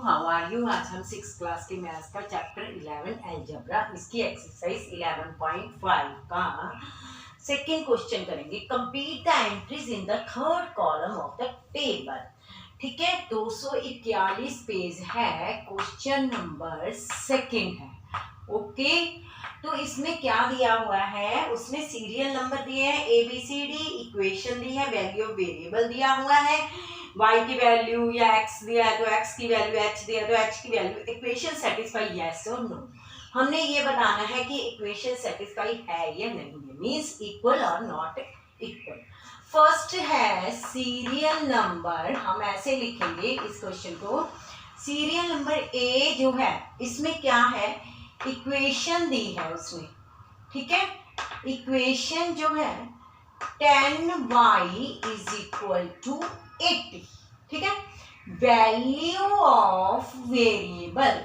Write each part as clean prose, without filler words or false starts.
How are you. आज हम 6th class के मैथ्स का चैप्टर 11 अलजेब्रा इसकी एक्सरसाइज 11.5 का सेकेंड क्वेश्चन करेंगे। Complete the entries in the third column of the table. ठीक है, 241 पेज है, क्वेश्चन नंबर सेकेंड है। ओके, तो इसमें क्या दिया हुआ है, उसमें सीरियल नंबर दिए हैं ABCD, इक्वेशन दी है, वैल्यू ऑफ वेरिएबल दिया हुआ है, y की वैल्यू या x दिया है तो x की वैल्यू, h दिया है तो h की वैल्यू। इक्वेशन सेटिस्फाई यस और नो। हमने ये बताना है कि इक्वेशन सेटिस्फाई है या नहीं है, मींस इक्वल और नॉट इक्वल। फर्स्ट है सीरियल नंबर, हम ऐसे लिखेंगे इस क्वेश्चन को। सीरियल नंबर ए जो है, इसमें क्या है, इक्वेशन दी है उसमें। ठीक है, इक्वेशन जो है 10y इज इक्वल टू 80। ठीक है, value of variable,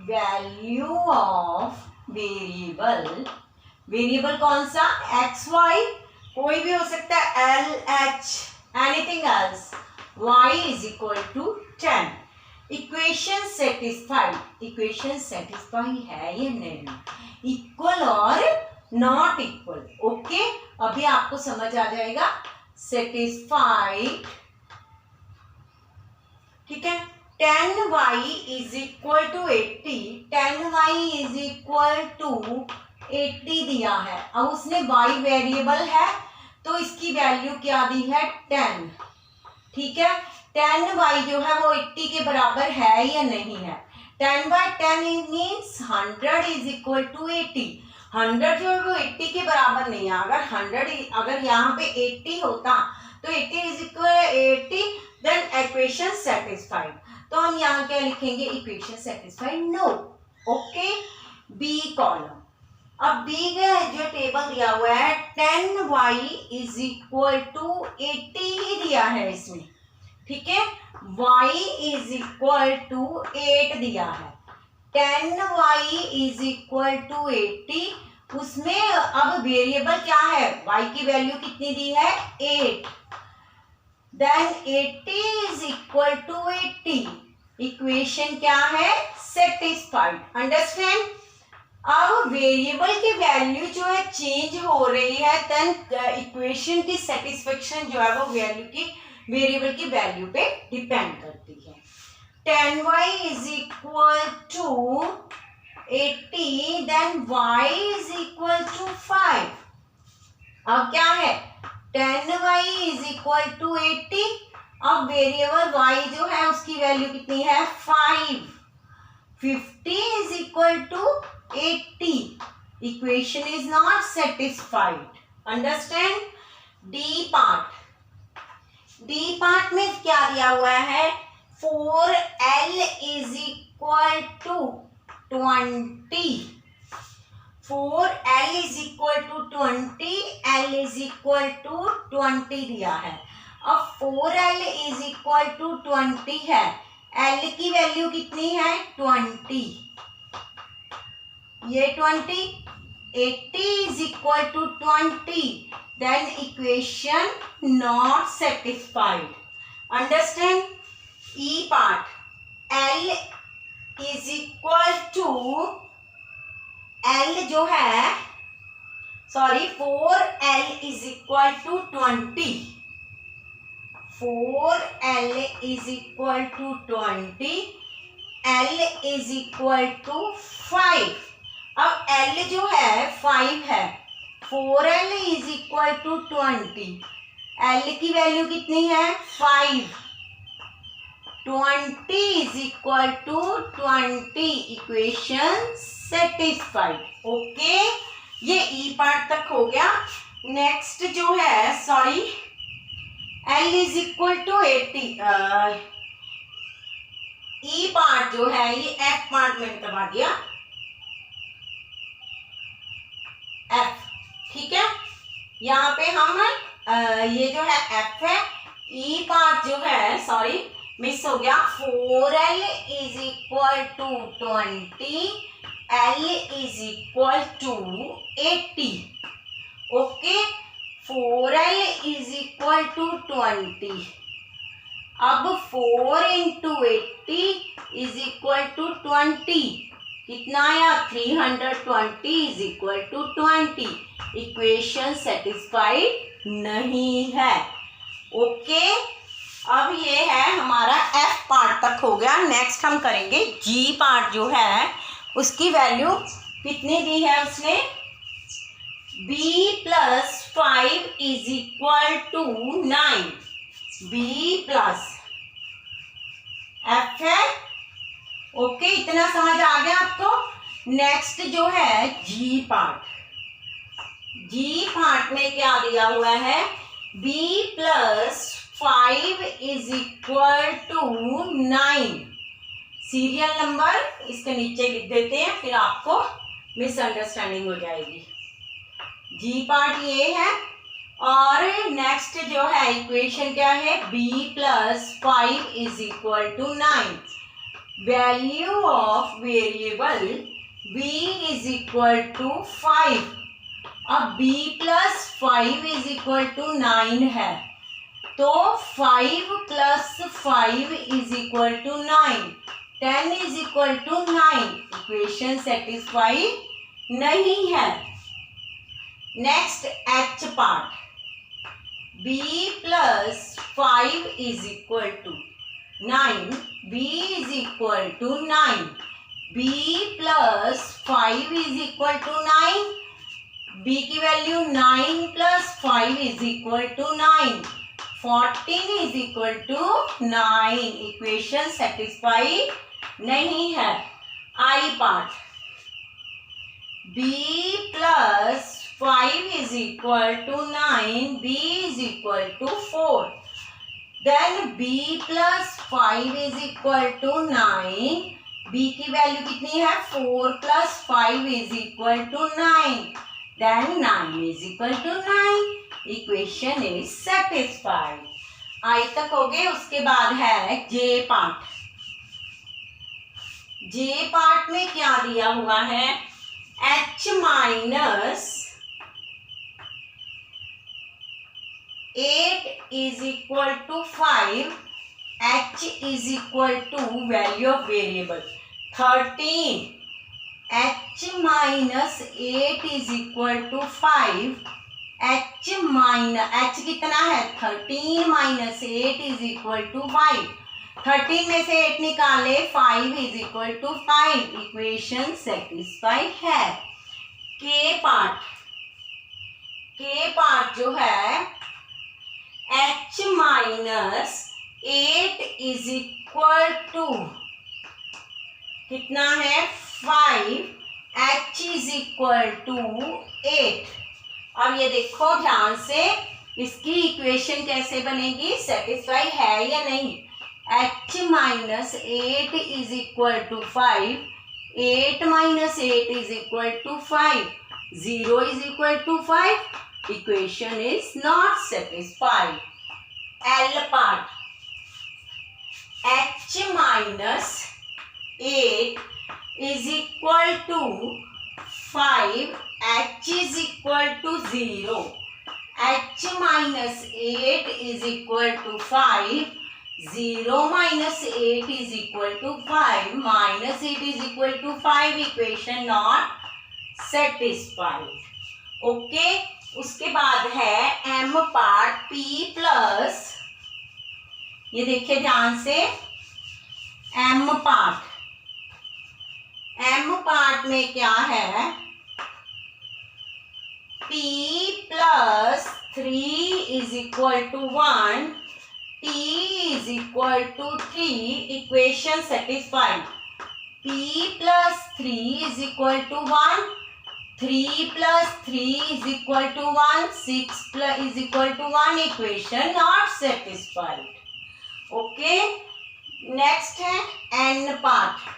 value of variable, variable कौन सा, एक्स वाई, कोई भी हो सकता है, L H, anything else, y is equal to 10। Equation satisfied, equation satisfy है या नहीं, इक्वल और नॉट इक्वल। ओके, अभी आपको समझ आ जाएगा। सेटिस्फाइड, ठीक है, 10y is equal to 80, 10y is equal to 80 दिया है। अब उसने y वेरिएबल है तो इसकी वैल्यू क्या दी है, 10। ठीक है, 10y जो है वो 80 के बराबर है या नहीं है। 10/10 मीन्स 100 इज इक्वल टू 80। 100 जो है वो 80 के बराबर नहीं है। अगर 100, अगर यहाँ पे 80 होता तो 80 is equal 80, then equation satisfied. तो हम यहाँ क्या लिखेंगे, equation satisfied no. Okay, B column. अब बी का जो टेबल दिया हुआ है 10y इज इक्वल टू 80 ही दिया है इसमें। ठीक है, y इज इक्वल टू 8 दिया है। 10y इज इक्वल टू 80, उसमें अब वेरिएबल क्या है, y की वैल्यू कितनी दी है, 8। Then 80 is equal to 80, equation क्या है, सेटिस्फाइड। अंडरस्टैंड। अब वेरिएबल की वैल्यू जो है चेंज हो रही है, देन इक्वेशन की सेटिस्फेक्शन जो है वो वैल्यू की, वेरिएबल की वैल्यू पे डिपेंड करती है। 10y is equal to 80, then y is equal to 5। अब क्या है, 10y इज इक्वल टू 80, अब वेरिएबल y जो है उसकी वैल्यू कितनी है, 5। 50 is equal to 80, equation is not satisfied. Understand. D part, D part में क्या दिया हुआ है, 4l is equal to 20, 4l is equal to 20, l is equal to 20 दिया है। अब 4l इज इक्वल टू 20 है, l की वैल्यू कितनी है, 20, ये 20, 80 is equal to 20, then equation not satisfied. Understand. E part, l is equal to, l जो है, sorry, 4l is equal to 20, 4l is equal to 20, l is equal to 5। अब l जो है 5 है, 4l is equal to 20, l की value कितनी है, 5, 20 is equal to 20, equation satisfied. Okay, ये ई पार्ट तक हो गया। नेक्स्ट जो है, sorry, l is equal to 80, E part जो है ये एफ पार्ट में करवा दिया, एफ। ठीक है, यहाँ पे हम ये जो है एफ है, ई पार्ट जो है, सॉरी मिस हो गया, 4l is equal to 20, l is equal to 80। Okay, 4l is equal to 20, अब 4 इंटू 80 इज इक्वल टू 20, कितना आया 320 is equal to 20। Equation satisfied नहीं है। ओके, अब ये है हमारा एफ पार्ट तक हो गया। नेक्स्ट हम करेंगे जी पार्ट जो है उसकी वैल्यू कितनी दी है उसने, b plus 5 is equal to 9, b plus F है। ओके, इतना समझ आ गया आपको। नेक्स्ट जो है जी पार्ट, जी पार्ट में क्या दिया हुआ है, b plus 5 is equal to 9। Serial number इसके नीचे लिख देते हैं, फिर आपको मिसअंडरस्टैंडिंग हो जाएगी। जी पार्ट ये है। और नेक्स्ट जो है इक्वेशन क्या है, b plus 5 is equal to 9। Value of variable b is equal to 5। अब b plus 5 is equal to 9 है, तो 5 plus 5 is equal to 9, 10 is equal to 9। Equation satisfy नहीं है। Next H part, b plus 5 is equal to 9, b is equal to 9, b plus 5 is equal to 9, b की value 9 plus 5 is equal to 9, 14 is equal to 9। Equation satisfy नहीं है। I part, b plus 5 is equal to 9, b is equal to 4। Then b plus 5 is equal to 9, b की value कितनी है 4 plus 5 is equal to 9, then 9 is equal to 9। Equation is satisfied. I तक हो गए। उसके बाद है जे part. जे part में क्या दिया हुआ है, h minus 8 is equal to 5, h is equal to value of variable 13, h minus 8 is equal to 5, h कितना है 13 माइनस 8 इज इक्वल टू 5। 13 में से 8 निकाले 5 is equal to 5। Equation satisfied है। के पार्ट जो है h minus 8 is equal to कितना है 5, h इज इक्वल टू 8। अब ये देखो ध्यान से, इसकी इक्वेशन कैसे बनेगी, सेटिस्फाई है या नहीं। h minus 8 is equal to 5, 8 minus 8 is equal to 5, 0 is equal to 5। Equation is not satisfied. L part, h minus 8 is equal to 5, h is equal to 0, h minus 8 is equal to 5, 0 minus 8 is equal to 5, minus 8 is equal to 5, equation not satisfied. Okay, उसके बाद है m part, p plus, ये देखिए ध्यान से, m part में क्या है, p plus 3 is equal to 1, t is equal to 3, equation satisfied. p plus 3 is equal to 1, 3 plus 3 is equal to 1, 6 plus is equal to 1, equation not satisfied. Okay, next है n part.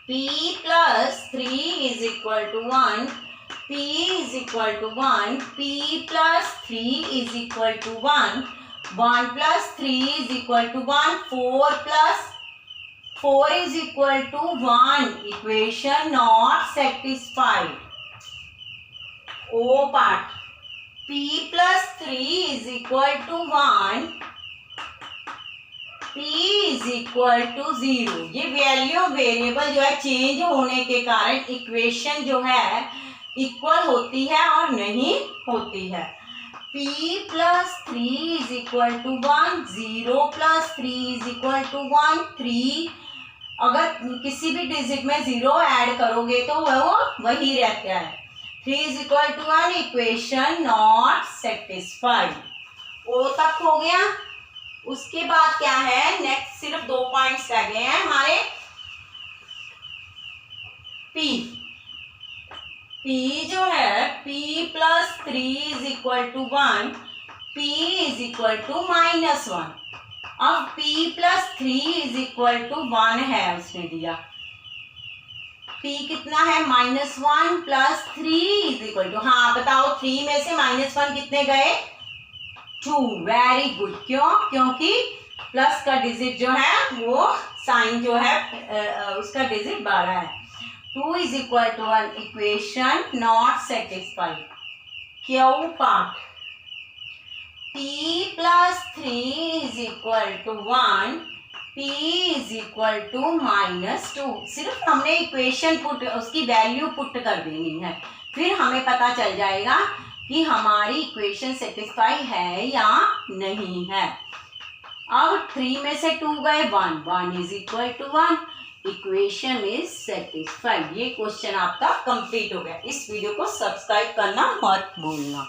p plus 3 is equal to 1, p is equal to 1, p plus 3 is equal to 1, 1 plus 3 is equal to 1, 4 plus 4 is equal to 1, equation not satisfied. O part, p plus 3 is equal to 1, p is equal to 0। ये value of variable जो है change होने के कारण equation जो है equal होती है और नहीं होती है। p plus 3 is equal to 1, 0 plus 3 is equal to 1, 3 अगर किसी भी डिजिट में 0 ऐड करोगे तो वो वही रहता है। 3 is equal to 1, equation not satisfied. ओ तक हो गया। उसके बाद क्या है, नेक्स्ट सिर्फ 2 पॉइंट्स रह गए हैं हमारे। p जो है p plus 3 is equal to 1, p is equal to -1। अब p plus 3 is equal to 1 है, उसने दिया। p कितना है, -1 प्लस 3 इज इक्वल टू, हाँ बताओ 3 में से -1 कितने गए, 2। Very good. क्यों, क्योंकि प्लस का डिजिट जो है वो साइन जो है उसका डिजिट 12 है। 2 is equal to 1, equation not satisfied. Q part, p plus 3 is equal to 1, p is equal to -2। सिर्फ हमने इक्वेशन पुट, उसकी वैल्यू पुट कर देनी है, फिर हमें पता चल जाएगा कि हमारी इक्वेशन सेटिस्फाई है या नहीं है। अब 3 में से 2 गए, 1 is equal to 1, equation is satisfied. ये क्वेश्चन आपका कंप्लीट हो गया। इस वीडियो को सब्सक्राइब करना मत भूलना।